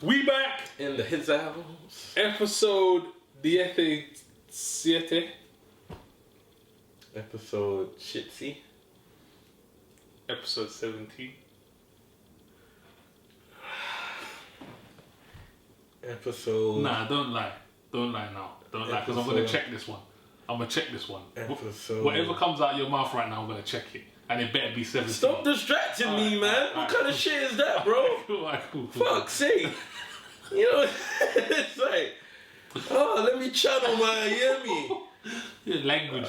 We back in the his house. Episode 17. Episode shitsy. Episode 17. Episode. Nah, don't lie. Don't lie now. Don't lie, because I'm gonna check this one. Episode. Whatever comes out of your mouth right now, I'm gonna check it, and it better be 17. Stop distracting me, man. What kind of shit is that, bro? Cool. Fuck's sake. You know, it's like, oh, let me channel my, you hear me? Yeah, language.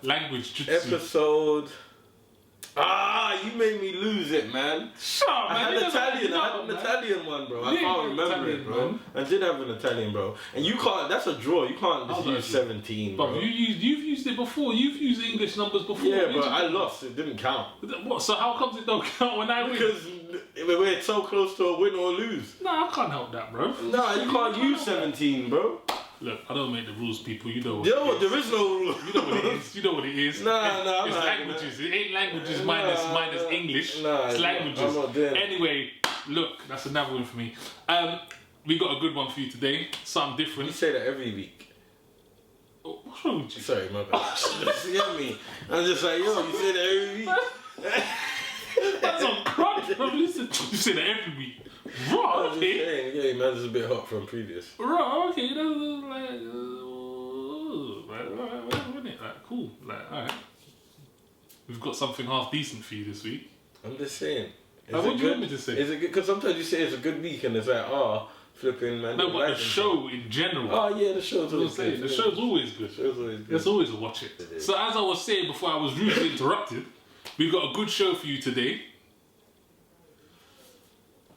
Language jutsu. Episode. You made me lose it, man. Shut up, man. I had an Italian one, bro. I can't remember it, bro. Man. I did have an Italian, bro. And you can't, that's a draw. You can't just use 17, bro. But you've used it before. You've used English numbers before. Yeah, but I lost. It didn't count. What? So how comes it don't count when I win? Because we're so close to a win or lose. Nah, I can't help that, bro. Nah, you can't use 17, bro. Look, I don't make the rules, people. You know what there is no rule. You know what it is. You know what it is. Nah, it's languages. It ain't languages minus English. Nah, it's languages. I'm not doing it. Anyway, look, that's another one for me. We got a good one for you today. Something different. You say that every week. Oh, what's wrong with you? Sorry, my bad. You get me? I'm just like, yo, you say that every week. That's on crunch, bro. You say that every week. Right, okay. Yeah, man, it's a bit hot from previous. Right, okay. That's like, cool. Like, alright. We've got something half decent for you this week. I'm just saying. What do you want me to say? Is it good? Because sometimes you say it's a good week and it's like, flipping, man. No, but the show in general. Oh, yeah, the show's always good. The show's always good. It's always a watch it. So as I was saying before I was rudely interrupted, we've got a good show for you today.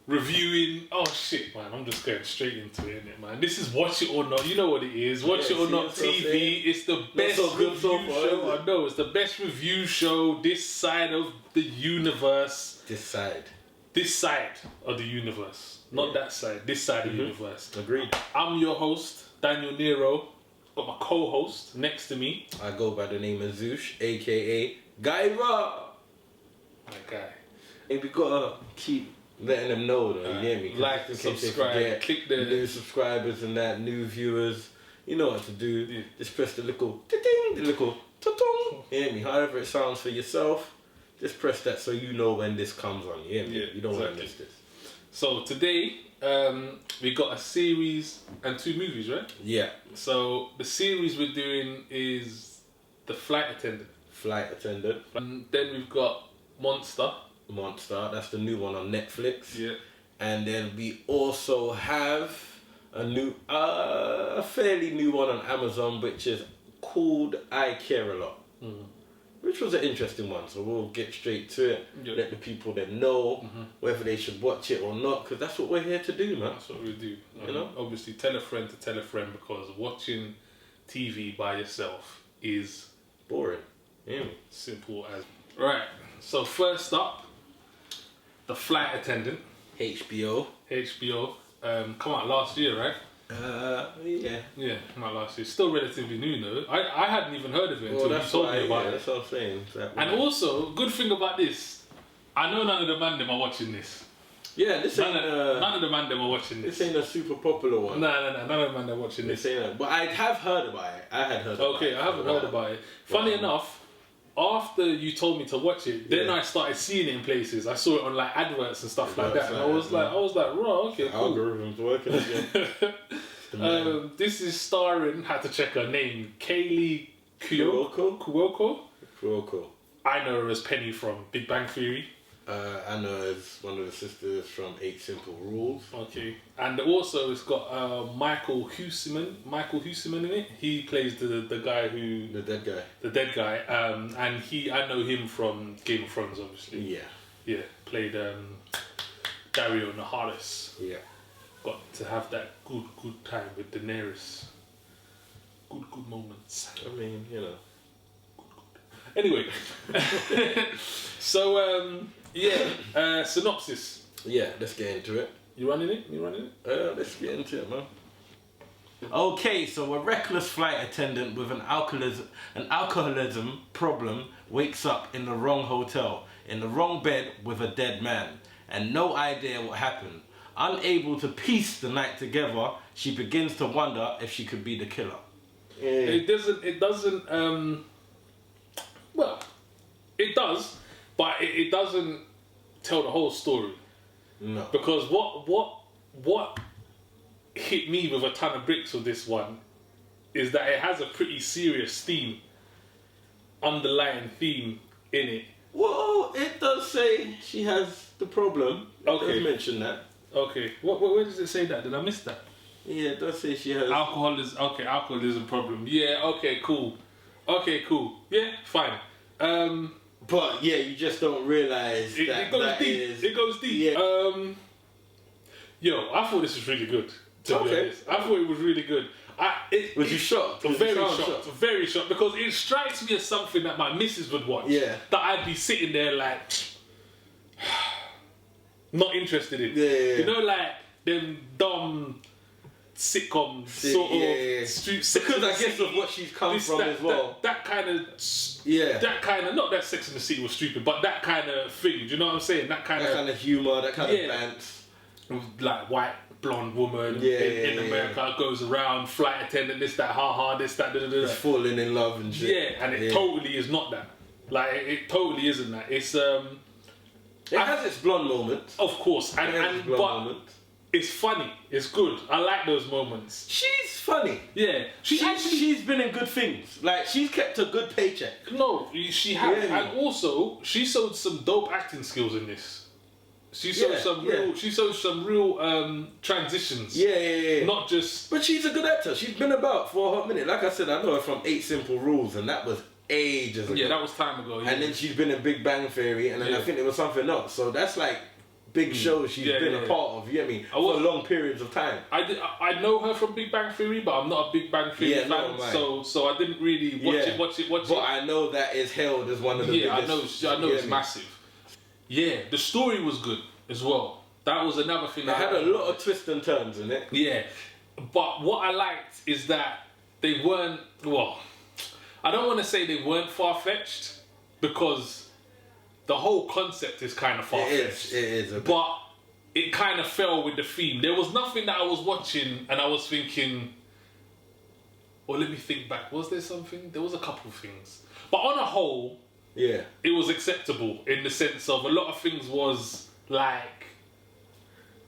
Reviewing, shit, man, I'm just going straight into it, innit, man. This is Watch It or Not, you know what it is. Watch It or Not TV. It's the best review show. I know, it's the best review show this side of the universe. This side of the universe. Not that side, this side of the universe. Agreed. I'm your host, Daniel Nero. Got my co-host next to me. I go by the name of Zush, aka Guyver. My guy. And we gotta keep letting them know, though, you hear me? Like, subscribe, click the new subscribers and that, new viewers. You know what to do. Yeah. Just press the little ting, the little ta-tong. You hear me? However it sounds for yourself, just press that so you know when this comes on. You hear me? You don't want to miss this. So today, we got a series and 2 movies, right? Yeah. So the series we're doing is The Flight Attendant. And then we've got Monster, that's the new one on Netflix. Yeah. And then we also have a fairly new one on Amazon, which is called I Care a Lot. Which was an interesting one, so we'll get straight to it. Yep. Let the people then know whether they should watch it or not, because that's what we're here to do, man. That's what we do. You know? Obviously, tell a friend to tell a friend, because watching TV by yourself is boring. Yeah. Simple as. Right, so first up, The Flight Attendant. HBO. Come out last year, right? Yeah. Yeah, come out last year. Still relatively new, though. I hadn't even heard of it until you told me about it. That's what I'm saying. And also, good thing about this, I know none of the man them are watching this. Yeah, this ain't none of the man them are watching this. This ain't a super popular one. No, none of the man them are watching this. But I have heard about it. I haven't heard about it. Funny enough, after you told me to watch it, then I started seeing it in places. I saw it on like adverts and stuff like that, and I was like, right, okay, cool. Algorithms working again. This is starring, had to check her name, Kaylee Cuoco. I know her as Penny from Big Bang Theory. I know her as one of the sisters from 8 Simple Rules. Okay, and also it's got Michael Huseman in it. He plays the guy who the dead guy. And I know him from Game of Thrones, obviously. Yeah, played Dario Naharis. Yeah, got to have that good time with Daenerys. Good moments. I mean, you know. Anyway, so synopsis. Yeah, let's get into it. You running it? Let's get into it, man. Okay, so a reckless flight attendant with an alcoholism problem wakes up in the wrong hotel, in the wrong bed with a dead man, and no idea what happened. Unable to piece the night together, she begins to wonder if she could be the killer. Yeah. It doesn't. Well, it does, but it doesn't tell the whole story. No. Because what hit me with a ton of bricks with this one is that it has a pretty serious theme, underlying theme in it. Well, it does say she has the problem. It does mention that. Okay. Where does it say that? Did I miss that? Yeah, it does say she has... alcoholism problem. Yeah, okay, cool. Yeah, fine. But yeah, you just don't realise that it goes deep. It goes deep. Yeah. Yo, I thought this was really good, to be honest. I thought it was really good. Was you shocked? Very shocked, because it strikes me as something that my missus would watch. Yeah. That I'd be sitting there like, not interested in. Yeah. You know, like them dumb sitcom sort of street. Because I guess of what she's come from as well. That kind of, not that Sex in the City was stupid, but that kind of thing. Do you know what I'm saying? That kind of humour, that kind of bants. Like white blonde woman in America goes around, flight attendant, this, that, this, that, Just falling in love and shit. Yeah, and it totally is not that. Like, it totally isn't that. It's it has its blonde moments. Of course, but it's funny. It's good. I like those moments. She's funny. Yeah, she's been in good things. Like, she's kept a good paycheck. No, she has, and also she showed some dope acting skills in this. She showed some real transitions. Yeah. Not just. But she's a good actor. She's been about for a hot minute. Like I said, I know her from 8 Simple Rules, and that was ages ago. Yeah, that was time ago. Yeah. And then she's been in Big Bang Theory, and then I think it was something else. So that's like big shows she's been a part of. You get me? For long periods of time. I know her from Big Bang Theory, but I'm not a Big Bang Theory fan. So I didn't really watch it. But I know that is hailed as one of the biggest. I know it's massive. Yeah, the story was good as well. That was another thing. It had a lot of twists and turns in it. Yeah, but what I liked is that they weren't. Well, I don't want to say they weren't far-fetched, because the whole concept is kind of far-fetched. It is. But it kind of fell with the theme. There was nothing that I was watching and I was thinking. Or let me think back. Was there something? There was a couple of things, but on a whole. Yeah. It was acceptable in the sense of a lot of things was like...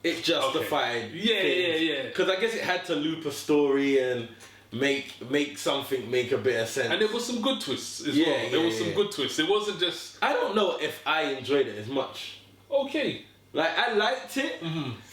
It justified things. Yeah. Because I guess it had to loop a story and make something make a bit of sense. And there was some good twists as well. There was some good twists. It wasn't just... I don't know if I enjoyed it as much. Okay. Like, I liked it,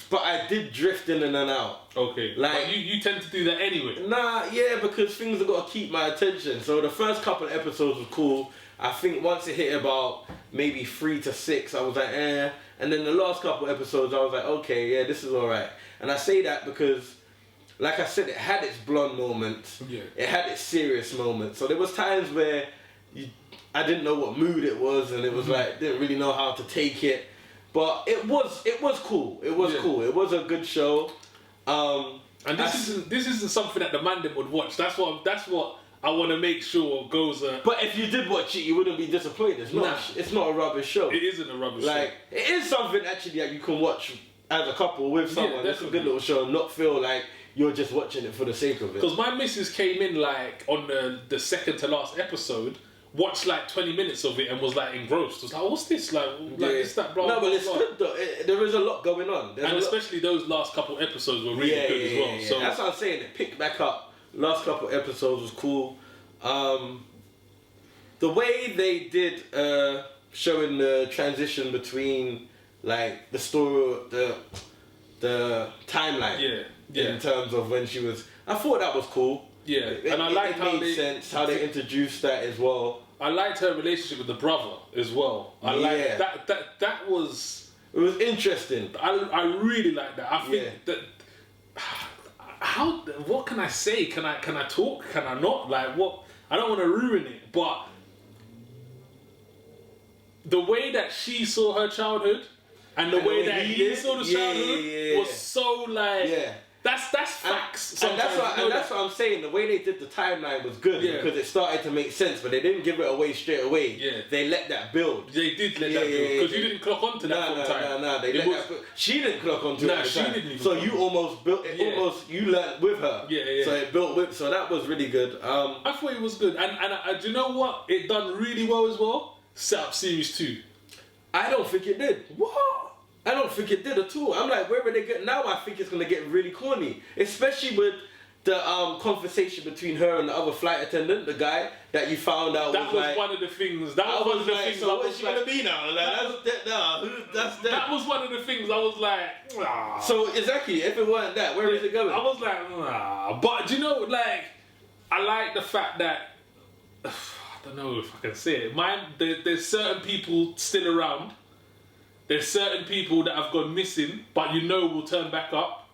but I did drift in and out. Okay. Like, but you tend to do that anyway. Nah, yeah, because things have got to keep my attention. So the first couple of episodes was cool. I think once it hit about maybe 3 to 6, I was like, eh. And then the last couple episodes, I was like, okay, yeah, this is alright. And I say that because, like I said, it had its blonde moments. Yeah. It had its serious moments. So there was times where I didn't know what mood it was, and it was like, didn't really know how to take it. But it was cool. It was cool. It was a good show. And this isn't something that the man would watch. That's what I want to make sure goes. But if you did watch it, you wouldn't be disappointed. It's not a rubbish show. It isn't a rubbish show. Like, it is something actually that you can watch as a couple with someone. It's a good little show, and not feel like you're just watching it for the sake of it. Because my missus came in like on the second to last episode, watched like 20 minutes of it and was like engrossed. Was like, what's this? Like this, that, blah, no, blah, but it's blah. good though. There is a lot going on. And especially those last couple episodes were really good as well. So that's what I'm saying. It picked back up. Last couple episodes was cool. The way they did showing the transition between like the story, the timeline. In terms of when she was, I thought that was cool. Yeah, and I liked how made sense how they introduced that as well. I liked her relationship with the brother as well. I liked that was. It was interesting. I really like that. I think that. What can I say? Can I talk? Can I not? Like what? I don't want to ruin it, but the way that she saw her childhood and the way that he saw the childhood was so like. Yeah. That's facts. And that's what I'm saying. The way they did the timeline was good because it started to make sense, but they didn't give it away straight away. Yeah. They let that build. They did let that build because you didn't clock onto that full time. No. They let that build. She didn't clock onto it. She didn't even. So you almost built it. Almost you learned with her. Yeah. So it built with. So that was really good. I thought it was good, and do you know what? It done really well as well. Set up series 2. I don't think it did. What? I don't think it did at all. I'm like, where are they getting now? I think it's gonna get really corny, especially with the conversation between her and the other flight attendant, the guy that you found out. That was like, one of the things. That was one of the things. So what is she gonna be now? Like, that was one of the things. I was like, ah. So exactly, if it weren't that, where is it going? I was like, nah. But do you know, like, I like the fact that I don't know if I can say it. There's certain people still around. There's certain people that have gone missing, but you know will turn back up.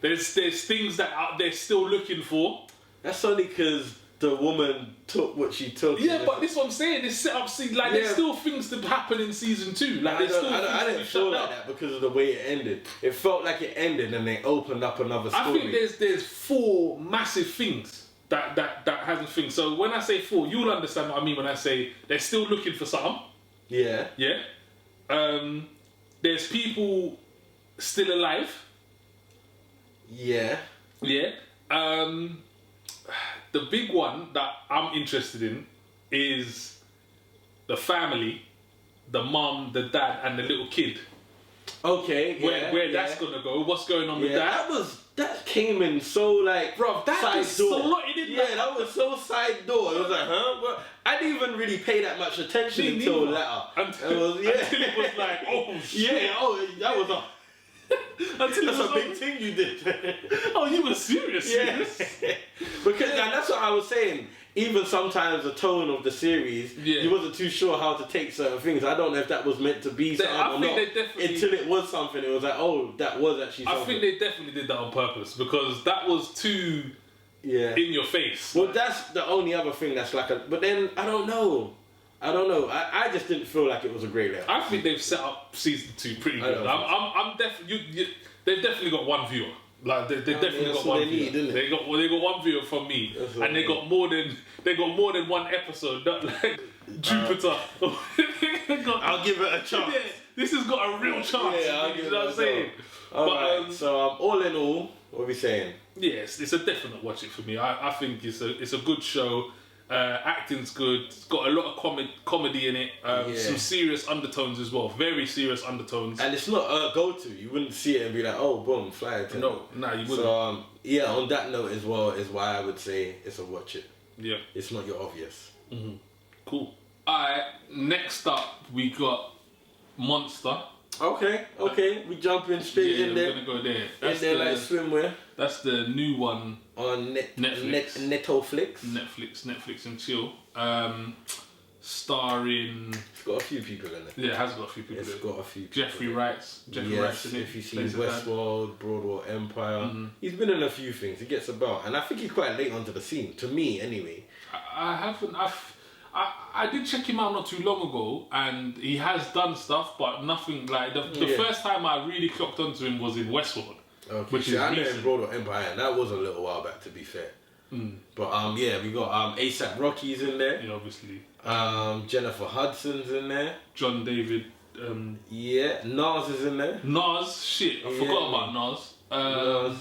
There's things that they're still looking for. That's only because the woman took what she took. Yeah, but this is what I'm saying. It's set up. There's still things to happen in season 2. Like I didn't feel like that because of the way it ended. It felt like it ended and they opened up another story. I think there's 4 massive things that hasn't things. So when I say 4, you'll understand what I mean when I say they're still looking for something. Yeah. Yeah. There's people still alive. Yeah. Yeah. The big one that I'm interested in is the family, the mum, the dad, and the little kid. Okay. Where that's gonna go? What's going on with that? That came in so like, bro, that side was door. slotted in. Yeah, that was so side door. It was like, huh? Well, I didn't even really pay that much attention until later. Until it was like, oh shit. Yeah. Oh, that was a. That's a big thing you did. Oh, you were serious? Yes. Because and that's what I was saying. Even sometimes the tone of the series, you wasn't too sure how to take certain things. I don't know if that was meant to be something or not. Until it was something, it was like, oh, that was actually something. I think they definitely did that on purpose because that was too in your face. Well, that's the only other thing that's like a. But then I don't know. I just didn't feel like it was a great level. I think they've set up season 2 pretty good. I'm definitely. They've definitely got one viewer. Like they definitely got one viewer. They got one viewer from me, and they got more than one episode. Not like Jupiter. I'll give it a chance. Yeah, this has got a real chance. Yeah, I'll give it a chance. You know what I'm saying? But so all in all, what are we saying? Yes, it's a definite watch it for me. I think it's a good show. Acting's good. It's got a lot of comedy in it. Some serious undertones as well. Very serious undertones. And it's not a go-to. You wouldn't see it and be like, oh, boom, Flight Attendant. No, you wouldn't. So, on that note as well is why I would say it's a watch it. Yeah. It's not your obvious. Mm-hmm. Cool. Alright, next up we got Monster. Okay. We jumping straight in there. We're gonna go there. That's like swimwear. That's the new one on Netflix. Netflix and chill. Starring. It's got a few people in it. Yeah, it has got a few people. It's got a few. People Jeffrey Wright's in it. If you see Westworld, Broadway Empire, he's been in a few things. He gets about, and I think he's quite late onto the scene. To me, anyway. I haven't. I did check him out not too long ago, and he has done stuff, but nothing like the first time I really clocked onto him was in Westworld. Okay, which is I know in Broadway Empire, and that was a little while back, to be fair. But we got ASAP Rocky's in there. Yeah, obviously. Jennifer Hudson's in there. John David. Nas is in there. Nas, shit, I forgot about Nas.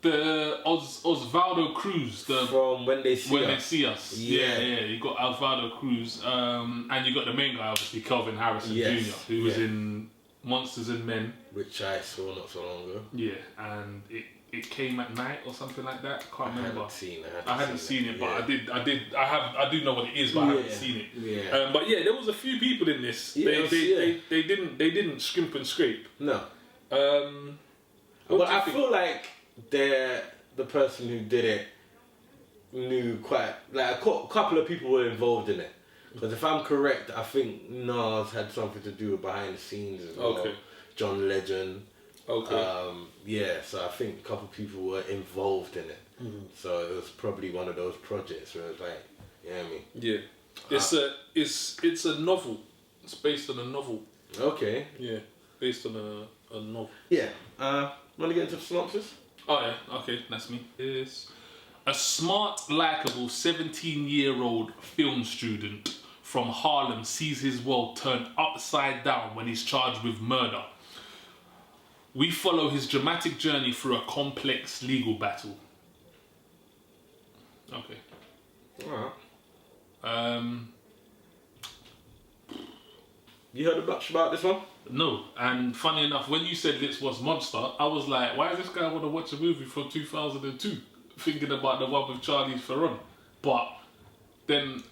The Osvaldo Cruz, from When They See Us. Yeah, you got Osvaldo Cruz, and you got the main guy, obviously, Kelvin Harrison Jr., who was in Monsters and Men, which I saw not so long ago. Yeah, and it came at night or something like that. I can't remember. I hadn't seen it, but I do know what it is, but I haven't seen it. Yeah. But yeah, there was a few people in this. They didn't scrimp and scrape. No. But I feel like the person who did it knew quite, like a couple of people were involved in it. Because if I'm correct, I think Nas had something to do with behind the scenes as well. Okay. John Legend. Okay. So I think a couple of people were involved in it. So it was probably one of those projects where it was like, you know what I mean? Yeah. It's a novel. It's based on a novel. Okay. Yeah. Based on a novel. Yeah. Want to get into the synopsis? Oh yeah, okay, that's me. Yes. A smart, likeable 17-year-old film student from Harlem sees his world turned upside down when he's charged with murder. We follow his dramatic journey through a complex legal battle. Okay. Alright. You heard much about this one? No, and funny enough, when you said this was Monster, I was like, why does this guy want to watch a movie from 2002? Thinking about the one with Charlize Theron. But then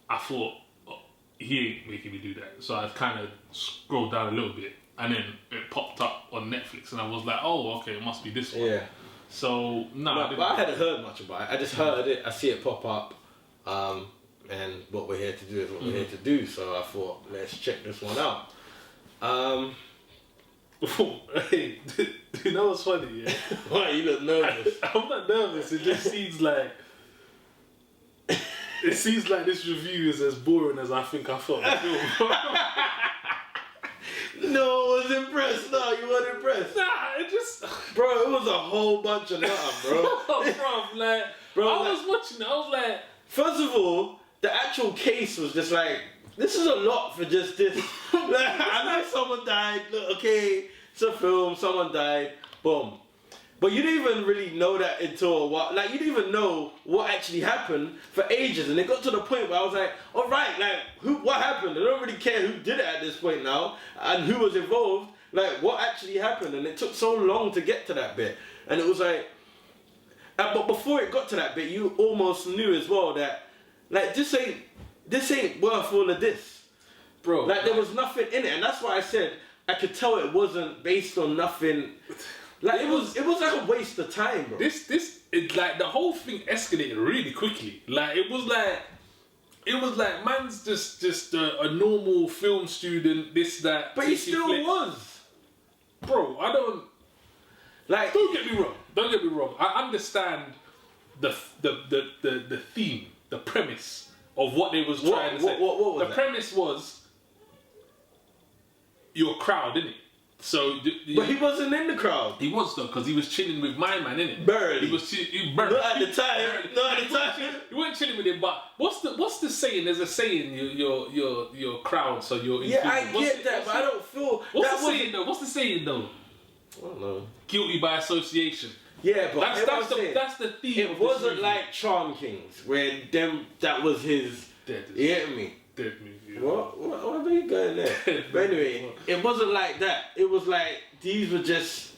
I thought, oh, he ain't making me do that. So I kind of scrolled down a little bit, and then it popped up on Netflix, and I was like, oh, okay, it must be this one. Yeah. So, nah. But I hadn't heard much about it. I just heard it, I see it pop up, and what we're here to do is what we're here to do. So I thought, let's check this one out. Hey, you know what's funny, yeah? Why, you look nervous? I'm not nervous, it just seems like... It seems like this review is as boring as I think I felt the film. No, I was impressed. No, you weren't impressed. Nah, it just... Bro, it was a whole bunch of nothing, bro. Bro, I was watching it, I was like... First of all, the actual case was just like, this is a lot for just this. Like, I know someone died, look, okay, it's a film, someone died, boom. But you didn't even really know that until what, like you didn't even know what actually happened for ages. And it got to the point where I was like, all right, like what happened? I don't really care who did it at this point now and who was involved. Like what actually happened? And it took so long to get to that bit. And it was like, but before it got to that bit, you almost knew as well that like this ain't worth all of this. Bro. Like there was nothing in it. And that's why I said I could tell it wasn't based on nothing. Like it was like a waste of time, bro. It like the whole thing escalated really quickly. Like it was like man's just a normal film student, this, that. But he still was. Bro, I don't like. Don't get me wrong. I understand the theme, the premise of what they was trying to say. What was the that? premise was your crowd, innit? So, but he wasn't in the crowd. He was though, because he was chilling with my man, innit? Barely. He was barely. Not at the time. Not at the time. You weren't chilling with him, but what's the saying? There's a saying, your crowd, so you're. Yeah, I get that, but I don't feel. What's the saying though? What's the saying though? I don't know. Guilty by association. Yeah, but that's the theme. It wasn't like Charm Kings, where that was his. Dead. You get me? Dead movie. Yeah. What are you going there? But anyway, it wasn't like that. It was like these were just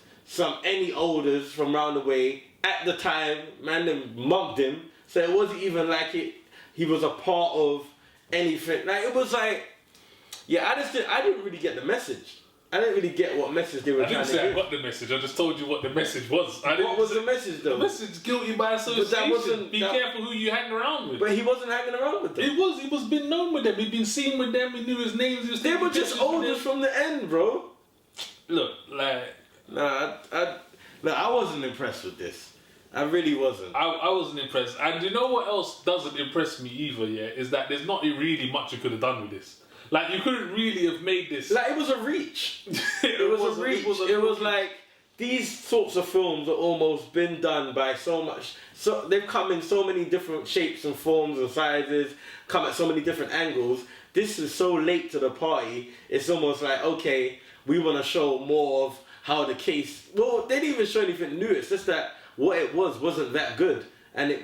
any olders from round the way at the time. Man, them mugged him, so it wasn't even like he was a part of anything. Like it was like, yeah, I didn't really get the message. I didn't really get what message they were trying to give. I didn't say I got the message. I just told you what the message was. What was the message though? The message, guilty by association. Be careful who you hang around with. But he wasn't hanging around with them. He was been known with them. He'd been seen with them. He knew his names. They were just olders from the end, bro. Look, like... Nah, I wasn't impressed with this. I really wasn't. I wasn't impressed. And you know what else doesn't impress me either, yeah? Is that there's not really much you could have done with this. Like, you couldn't really have made this... Like, it was a reach. It was a reach. It was like, these sorts of films are almost been done by so much... So they've come in so many different shapes and forms and sizes, come at so many different angles. This is so late to the party, it's almost like, okay, we want to show more of how the case... Well, they didn't even show anything new. It's just that what it wasn't that good. And it...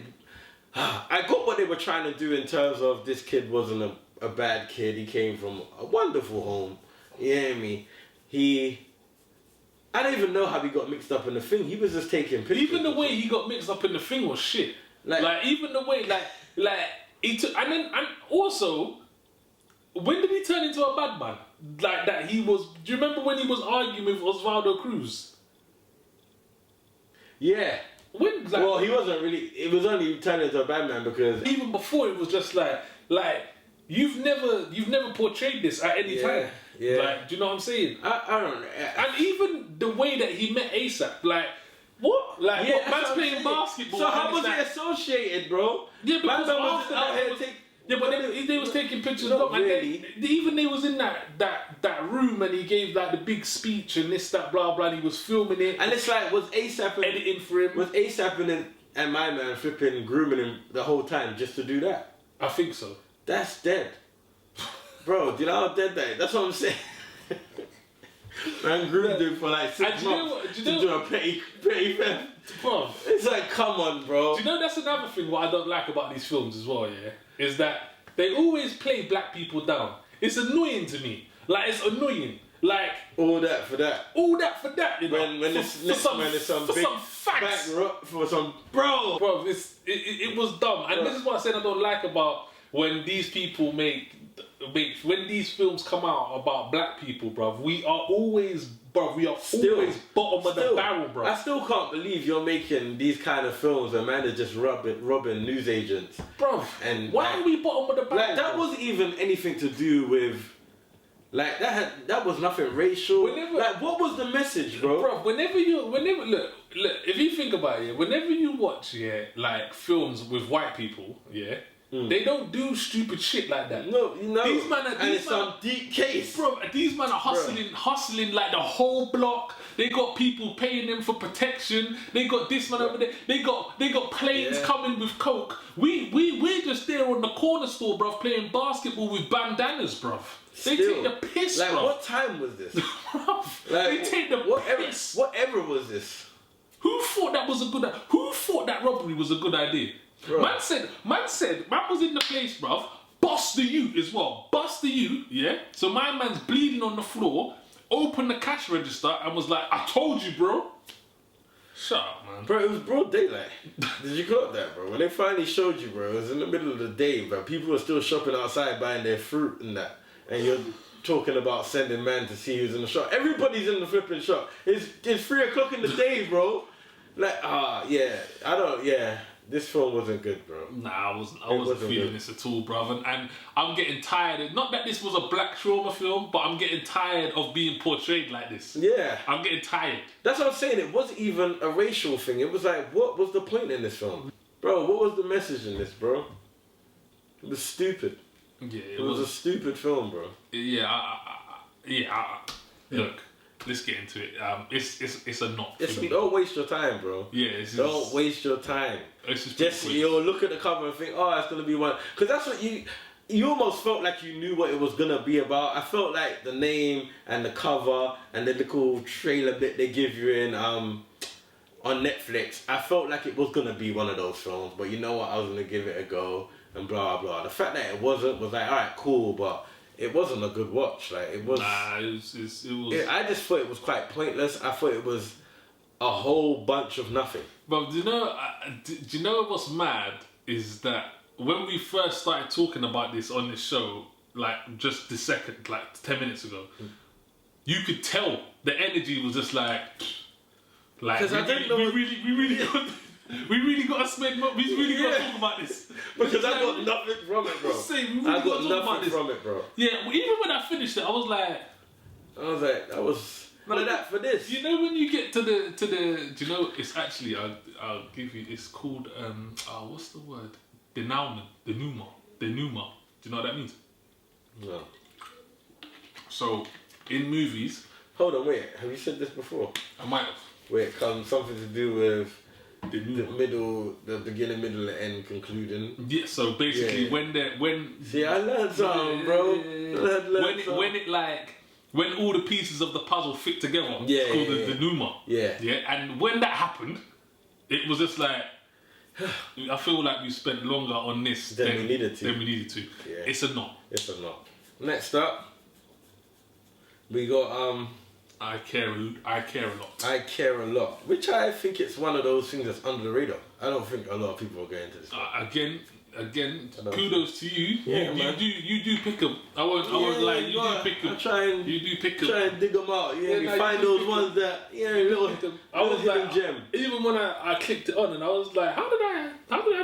I got what they were trying to do in terms of this kid wasn't a bad kid. He came from a wonderful home. You hear me? I don't even know how he got mixed up in the thing. He was just taking pictures. Even the way he got mixed up in the thing was shit. Like even the way, like he took, and also, when did he turn into a bad man? Like that he was. Do you remember when he was arguing with Osvaldo Cruz? Yeah. When? Like, well, he wasn't really. It was only turning into a bad man because even before it was just like. You've never portrayed this at any time. Yeah. Like, do you know what I'm saying? I don't know. And even the way that he met ASAP, like, what? Like, yeah, what? Man's playing basketball. So how was it associated, bro? Yeah, because Yeah, but they was taking pictures Not of them, really. and even they was in that room, and he gave like the big speech and this, that, blah, blah, and he was filming it. And it's like, was ASAP and, editing for him. Was ASAP and my man flipping grooming him the whole time just to do that? I think so. That's dead. Bro, do you know how dead that is? That's what I'm saying. Man groomed him for like 6 months to do a petty theft. Bro, It's like, come on, bro. do you know that's another thing what I don't like about these films as well, yeah? Is that they always play black people down. It's annoying to me. Like, it's annoying. Like, All that for that. all that for that, you know? When it's next man is some for big some facts. for some bro. Bro, it was dumb. And this is what I said I don't like about when these people when these films come out about black people, bruv. We are always always bottom of the barrel, bro. I still can't believe you're making these kind of films where man is just robbing news agents. Bro, and why are we bottom of the barrel? Like, that wasn't even anything to do with, like, that was nothing racial. Like, what was the message, bro? Bro, whenever look, if you think about it, whenever you watch, like films with white people, they don't do stupid shit like that. No, you know. And it's some deep case. Bro, these men are hustling like the whole block. They got people paying them for protection. They got this man over there. They got planes coming with coke. We're just there on the corner store, bruv, playing basketball with bandanas, bruv. They take the piss, like, bruv. what time was this? Bruv, Like, they take the piss. Whatever was this? Who thought that robbery was a good idea? Bro. Man was in the place, bruv. Bust the ute as well. Bust the ute, yeah? So my man's bleeding on the floor, opened the cash register and was like, I told you, bro. Shut up, man. Bro, it was broad daylight. Did you clock that, bro? When they finally showed you, bro, it was in the middle of the day, bro. People were still shopping outside buying their fruit and that. And you're talking about sending man to see who's in the shop. Everybody's in the flipping shop. It's 3 o'clock in the day, bro. Like, this film wasn't good, bro. Nah, I wasn't feeling this at all, bruv. And I'm getting tired. Not that this was a black trauma film, but I'm getting tired of being portrayed like this. Yeah. I'm getting tired. That's what I'm saying. It wasn't even a racial thing. It was like, what was the point in this film? Bro, what was the message in this, bro? It was stupid. Yeah, it was a stupid film, bro. Look, let's get into it. It's a not. Don't waste your time, bro. Yeah, don't waste your time. Just you'll look at the cover and think, oh, it's gonna be one. Because that's what you almost felt like you knew what it was gonna be about. I felt like the name and the cover and the little trailer bit they give you in on Netflix. I felt like it was gonna be one of those films, but you know what? I was gonna give it a go and blah blah. The fact that it wasn't was like, all right, cool, but it wasn't a good watch. Like, it was. Nah, it was. I just thought it was quite pointless. I thought it was a whole bunch of nothing. But do you know what's mad is that when we first started talking about this on this show, like just the second, like 10 minutes ago, you could tell the energy was just like we really got to spend. We really got to talk about this because I got nothing from it, bro. I got nothing from it, bro. Yeah, even when I finished it, I was like, that was. But that for this. You know when you get to the do you know it's actually I'll give you, it's called what's the word? Denouement. Denouement. Do you know what that means? No. So in movies. Hold on, wait. Have you said this before? I might have. Wait, something to do with the middle, the beginning, middle, and end, concluding. Yeah. So basically, when see, I learned something, bro. When all the pieces of the puzzle fit together, it's called the denouement. Yeah. Yeah. And when that happened, it was just like, I feel like we spent longer on this than we needed to. Yeah. It's a not. Next up, we got I care a lot. I care a lot, which I think it's one of those things that's under the radar. I don't think a lot of people are going to this. Again, kudos to you. Yeah, you do pick them. I won't lie. You do pick them. You do pick them. Try and dig them out. You find those ones that little hidden gem. Even when I clicked it on and I was like, how did I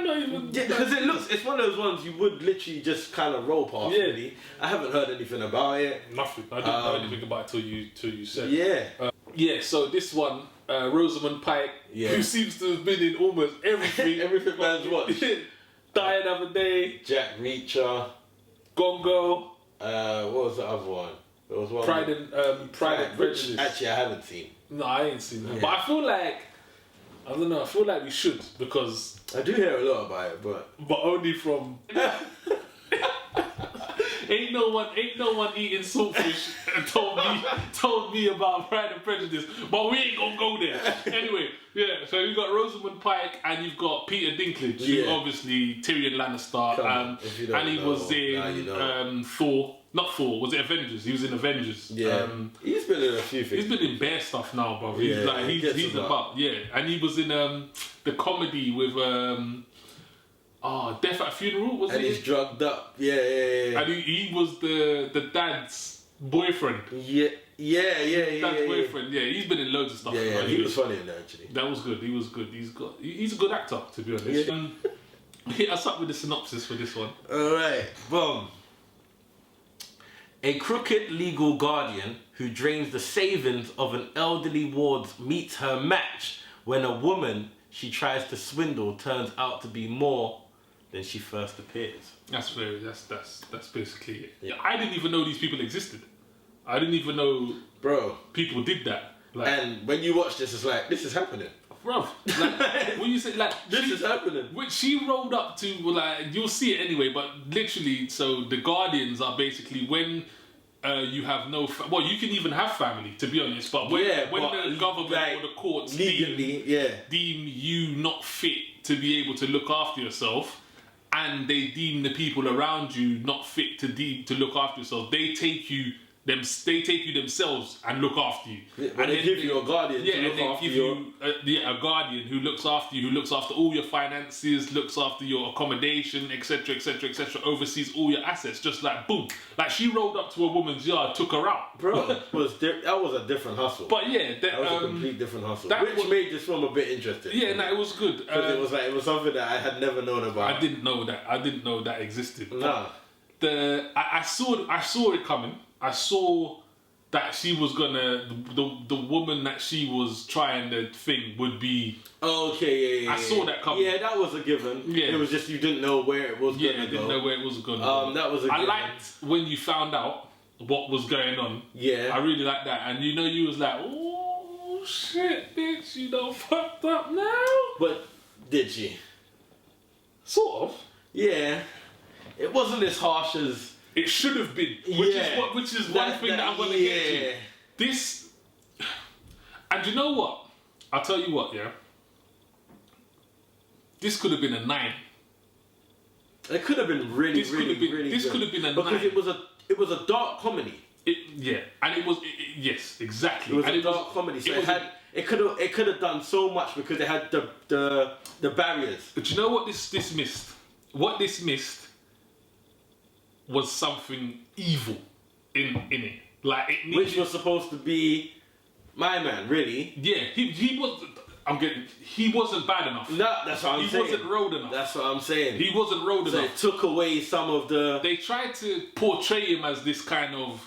not even? Yeah, because it's one of those ones you would literally just kind of roll past. Yeah. Really, I haven't heard anything about it. Nothing. I didn't know anything about it till you said. Yeah. So this one, Rosamund Pike, who seems to have been in almost everything. Everything man's watched. Die Another Day. Jack Reacher. Gongo. What was the other one? There was one. Pride and Prejudice. Actually, I haven't seen. No, I ain't seen that. Yeah. But I feel like, I don't know, I feel like we should, because... I do hear a lot about it, but only from... Ain't no one eating saltfish and told me about Pride and Prejudice, but we ain't gonna go there. Anyway, yeah. So you've got Rosamund Pike and you've got Peter Dinklage, who obviously Tyrion Lannister, and he was in Thor. Not Thor. Was it Avengers? He was in Avengers. Yeah. He's been in a few things. He's been in bare stuff now, bro. He's about. Yeah, and he was in the comedy with Death at a Funeral, was and he? He's drugged up. Yeah. And he was the dad's boyfriend. Yeah. Dad's boyfriend. Yeah, he's been in loads of stuff. Yeah, he was funny in that, actually. That was good. He was good. He's a good actor, to be honest. Yeah. Hit us up with the synopsis for this one. Alright, boom. A crooked legal guardian who drains the savings of an elderly ward meets her match when a woman she tries to swindle turns out to be more than she first appears. That's basically it. Yeah. I didn't even know these people existed. I didn't even know, bro, people did that. And when you watch this, it's like, this is happening. Bro, when you say this is happening, which she rolled up to, you'll see it anyway. But literally, so the Guardians are basically when you have no, you can even have family, to be honest. But when the government or the courts deem you not fit to be able to look after yourself, and they deem the people around you not fit to look after yourself, they take you themselves and look after you. Yeah, and they give you a guardian to look after you. A guardian who looks after you, who looks after all your finances, looks after your accommodation, etc., oversees all your assets. Just like boom, like she rolled up to a woman's yard, took her out. Bro, that was a different hustle. But yeah, that was a complete different hustle, which made this film a bit interesting. Yeah, no, it was good because it was something that I had never known about. I didn't know that existed. Nah. I saw it coming. I saw that she was gonna the woman that she was trying the thing would be. Okay, yeah. I saw that coming. Yeah, that was a given. Yeah, it was just you didn't know where it was gonna go. Yeah, didn't know where it was gonna go. That was a given. I liked when you found out what was going on. Yeah, I really liked that, and you was like, oh shit, bitch, you done fucked up now. But did she? Sort of. Yeah, it wasn't as harsh as it should have been, which is one thing that I'm going to get to. This, and you know what? I'll tell you what, yeah. This could have been a 9. It could have been really good. This could have been a 9 because it was a dark comedy. And it was yes, exactly. It was a dark comedy, so it could have done so much because it had the barriers. But you know what this missed? What this missed was something evil in it. Like it needed, which was supposed to be my man, really. Yeah, he was. He wasn't bad enough. No, that's what I'm saying. He wasn't rolled enough. That's what I'm saying. He wasn't rolled enough. So it took away some of the. They tried to portray him as this kind of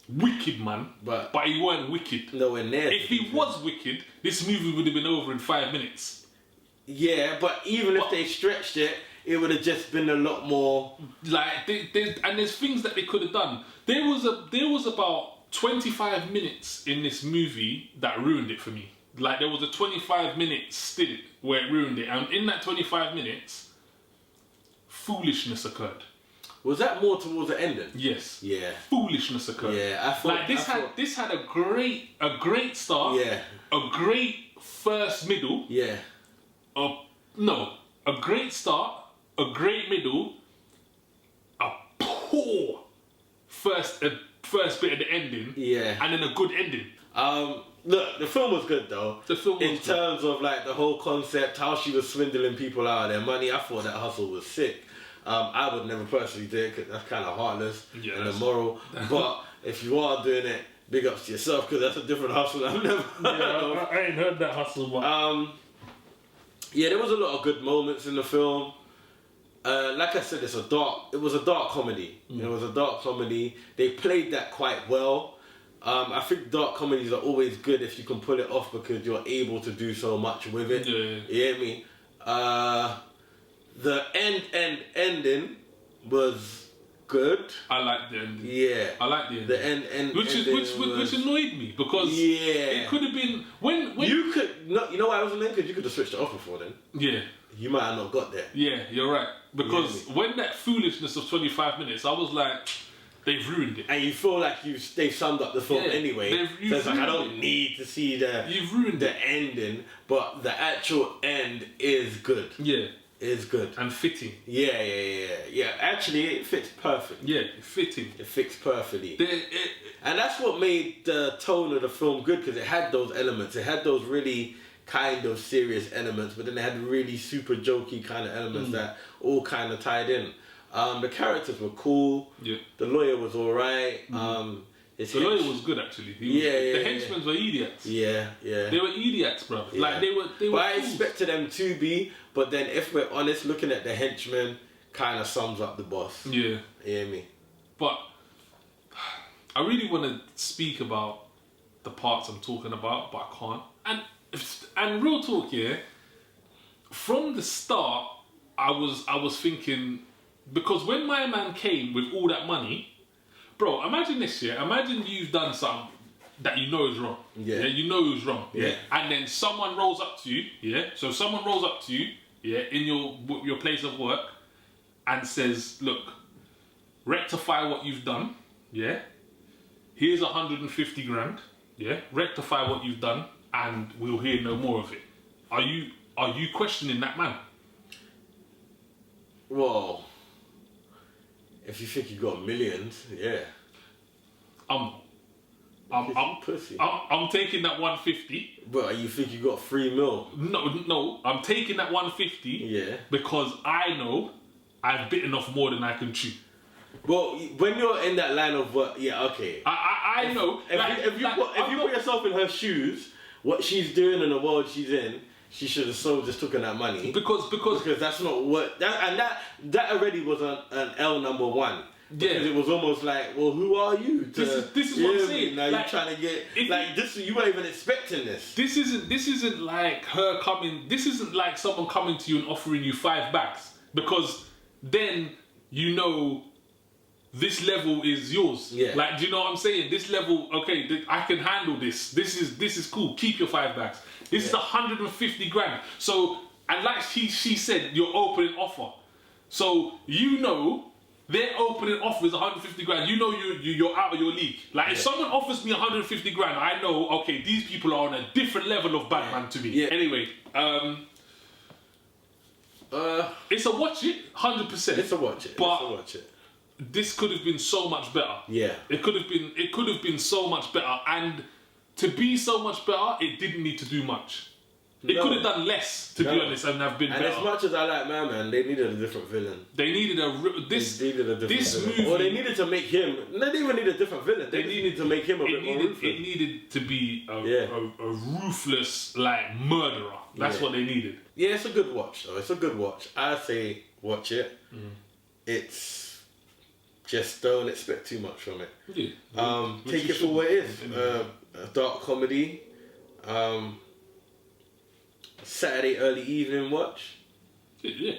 wicked man, but he weren't wicked. Nowhere near. If he was wicked, this movie would have been over in 5 minutes. Yeah, but even if they stretched it, it would have just been a lot more. Like, and there's things that they could have done. There was about 25 minutes in this movie that ruined it for me. Like, there was a 25-minute stint where it ruined it, and in that 25 minutes, foolishness occurred. Was that more towards the ending? Yes. Yeah. Foolishness occurred. Yeah, I thought this had a great start. Yeah. A great first middle. Yeah. A great start, a great middle, a poor first bit at the ending. Yeah. And then a good ending. Look, the film was good though. The film was in terms of like the whole concept, how she was swindling people out of their money. I thought that hustle was sick. I would never personally do it because that's kind of heartless and immoral. But if you are doing it, big ups to yourself because that's a different hustle I've never heard of. I ain't heard that hustle. But yeah, there was a lot of good moments in the film. Like I said, it was a dark comedy. It was a dark comedy. They played that quite well. I think dark comedies are always good if you can pull it off because you're able to do so much with it. Yeah. You hear me? The ending was good. I like the ending. Yeah. I like the ending. The end Which annoyed me because it could have been when you could not. You know why I was annoyed? Because you could have switched it off before then. Yeah. You might have not got there. Yeah, you're right. Because when that foolishness of 25 minutes, I was like, they've ruined it. And you feel like they've summed up the film anyway. So it's like, I don't need to see You've ruined the ending, but the actual end is good. Yeah. Is good. And fitting. Yeah. Actually, it fits perfectly. Yeah, fitting. It fits perfectly. And that's what made the tone of the film good, because it had those elements. It had those really kind of serious elements, but then it had really super jokey kind of elements that all kind of tied in. The characters were cool. Yeah. The lawyer was alright. The lawyer was good actually. The henchmen were idiots. Yeah. They were idiots, bro. Yeah. Like they were. But I expected them to be. But then, if we're honest, looking at the henchmen kind of sums up the boss. Yeah. You hear me? But I really want to speak about the parts I'm talking about, but I can't. And real talk, yeah. From the start, I was thinking, because when my man came with all that money, bro, imagine this, yeah. Imagine you've done something that you know is wrong. Yeah. You know is wrong. Yeah. And then someone rolls up to you. Yeah. So someone rolls up to you. Yeah. In your place of work, and says, "Look, rectify what you've done. Yeah. Here's 150 grand. Yeah. Rectify what you've done, and we'll hear no more of it." Are you questioning that man? Well, if you think you got millions, yeah. I'm taking that 150. But you think you got 3 mil? No, I'm taking that 150. Yeah. Because I know I've bitten off more than I can chew. Well, when you're in that line of work, yeah, okay. I know. If you put yourself in her shoes, what she's doing in the world she's in, she should have just taken that money. Because that's not what that already was an L number one. Because it was almost like, well, who are you? This is what I'm saying. Now you're trying to get this. You weren't even expecting this. This isn't like her coming. This isn't like someone coming to you and offering you 5 bags, because then you know this level is yours. Yeah. Like, do you know what I'm saying? This level, okay, I can handle this. This is cool. Keep your 5 bags. This is 150 grand. So, and like she said, your opening offer. So you know. Their opening offer is 150 grand. You know you're out of your league. Like, if someone offers me 150 grand, I know, okay, these people are on a different level of Batman to me. Yeah. Anyway, it's a watch it, 100%. It's a watch it. But this could have been so much better. Yeah. It could have been so much better. And to be so much better, it didn't need to do much. It could have done less, to be honest, and have been better. And as much as I like my man, they needed a different villain. They needed this movie. Or they needed to make him. They didn't even need a different villain. They needed to make him a bit more ruthless. It needed to be a ruthless, like, murderer. That's what they needed. Yeah, it's a good watch, though. It's a good watch. I say watch it. It's just don't expect too much from it. Yeah. Take it for what it is. A dark comedy. Saturday early evening watch. Yeah.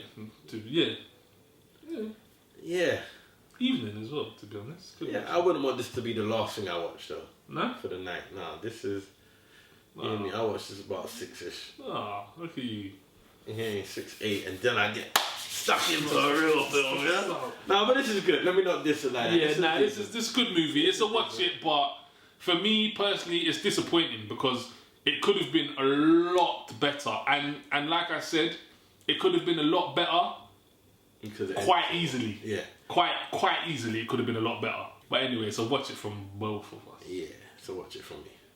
Evening as well, to be honest. I wouldn't want this to be the last thing I watch though. No? For the night. No, this is. I watched this about 6ish. Oh, look at you. Yeah, 6, 8, and then I get stuck into a real film. Yeah. No, but this is good. Let me not diss it like that. Yeah, this is good movie. It's a watch it, but for me personally, it's disappointing because it could have been a lot better, and like I said, it could have been a lot better quite easily. Yeah, quite easily, it could have been a lot better. But anyway, so watch it from both of us. Yeah, so watch it from me.